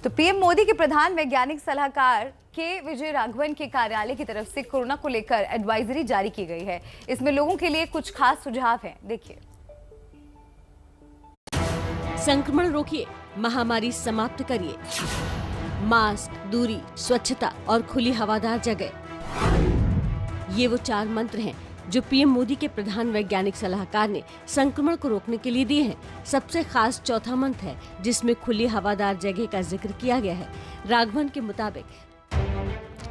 तो पीएम मोदी के प्रधान वैज्ञानिक सलाहकार के विजय राघवन के कार्यालय की तरफ से कोरोना को लेकर एडवाइजरी जारी की गई है। इसमें लोगों के लिए कुछ खास सुझाव हैं, देखिए। संक्रमण रोकिए, महामारी समाप्त करिए। मास्क, दूरी, स्वच्छता और खुली हवादार जगह, ये वो 4 मंत्र हैं जो पीएम मोदी के प्रधान वैज्ञानिक सलाहकार ने संक्रमण को रोकने के लिए दिए हैं। सबसे खास चौथा मंत्र है जिसमें खुली हवादार जगह का जिक्र किया गया है। राघवन के मुताबिक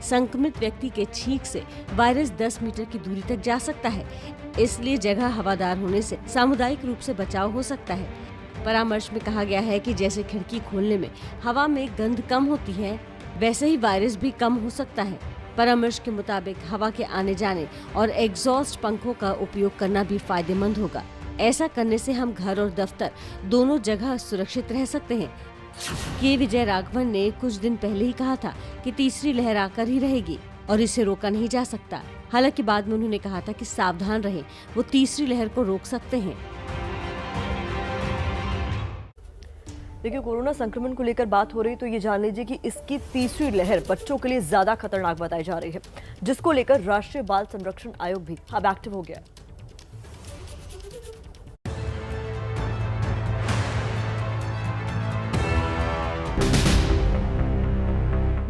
संक्रमित व्यक्ति के छींक से वायरस 10 मीटर की दूरी तक जा सकता है, इसलिए जगह हवादार होने से सामुदायिक रूप से बचाव हो सकता है। परामर्श में कहा गया है कि जैसे खिड़की खोलने में हवा में गंध कम होती है, वैसे ही वायरस भी कम हो सकता है। परामर्श के मुताबिक हवा के आने जाने और एग्जॉस्ट पंखों का उपयोग करना भी फायदेमंद होगा। ऐसा करने से हम घर और दफ्तर दोनों जगह सुरक्षित रह सकते हैं। के विजय राघवन ने कुछ दिन पहले ही कहा था कि तीसरी लहर आकर ही रहेगी और इसे रोका नहीं जा सकता। हालांकि बाद में उन्होंने कहा था कि सावधान रहें, वो तीसरी लहर को रोक सकते हैं। देखिए, कोरोना संक्रमण को लेकर बात हो रही तो ये जान लीजिए कि इसकी तीसरी लहर बच्चों के लिए ज्यादा खतरनाक बताई जा रही है, जिसको लेकर राष्ट्रीय बाल संरक्षण आयोग भी अब एक्टिव हो गया।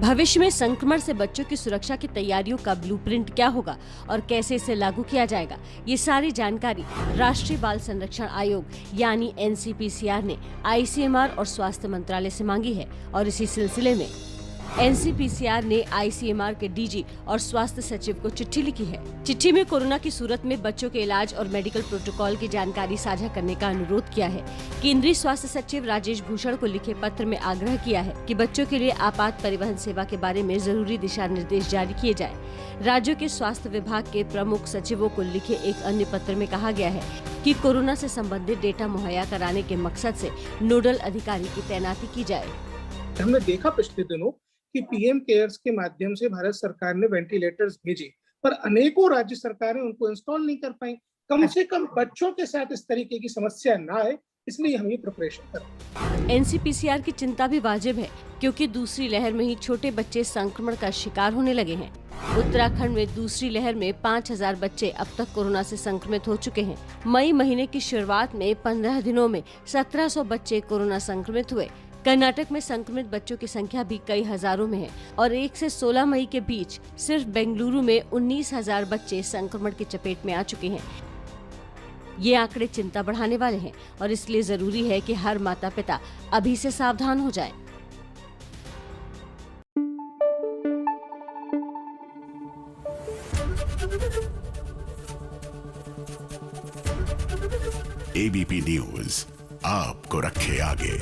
भविष्य में संक्रमण से बच्चों की सुरक्षा की तैयारियों का ब्लूप्रिंट क्या होगा और कैसे इसे लागू किया जाएगा, ये सारी जानकारी राष्ट्रीय बाल संरक्षण आयोग यानी NCPCR ने ICMR और स्वास्थ्य मंत्रालय से मांगी है। और इसी सिलसिले में NCPCR ने ICMR के DG और स्वास्थ्य सचिव को चिट्ठी लिखी है। चिट्ठी में कोरोना की सूरत में बच्चों के इलाज और मेडिकल प्रोटोकॉल की जानकारी साझा करने का अनुरोध किया है। केंद्रीय स्वास्थ्य सचिव राजेश भूषण को लिखे पत्र में आग्रह किया है कि बच्चों के लिए आपात परिवहन सेवा के बारे में जरूरी दिशा निर्देश जारी किए जाए। राज्यों के स्वास्थ्य विभाग के प्रमुख सचिवों को लिखे एक अन्य पत्र में कहा गया है कि कोरोना से संबंधित डेटा मुहैया कराने के मकसद से नोडल अधिकारी की तैनाती की जाए। हमने देखा पिछले दिनों कि पीएम केयर्स के माध्यम से भारत सरकार ने वेंटिलेटर्स भेजे, पर अनेकों राज्य सरकारें उनको इंस्टॉल नहीं कर पाई। कम से कम बच्चों के साथ इस तरीके की समस्या ना आए, इसलिए हम ये प्रिपरेशन कर रहे हैं। NCPCR की चिंता भी वाजिब है, क्योंकि दूसरी लहर में ही छोटे बच्चे संक्रमण का शिकार होने लगे हैं। उत्तराखंड में दूसरी लहर में 5000 बच्चे अब तक कोरोना से संक्रमित हो चुके हैं। मई महीने की शुरुआत में 15 दिनों में 1700 बच्चे कोरोना संक्रमित हुए। कर्नाटक में संक्रमित बच्चों की संख्या भी कई हजारों में है और 1 से 16 मई के बीच सिर्फ बेंगलुरु में 19,000 बच्चे संक्रमण की चपेट में आ चुके हैं। ये आंकड़े चिंता बढ़ाने वाले हैं और इसलिए जरूरी है कि हर माता पिता अभी से सावधान हो जाएं। ABP न्यूज आपको रखे आगे।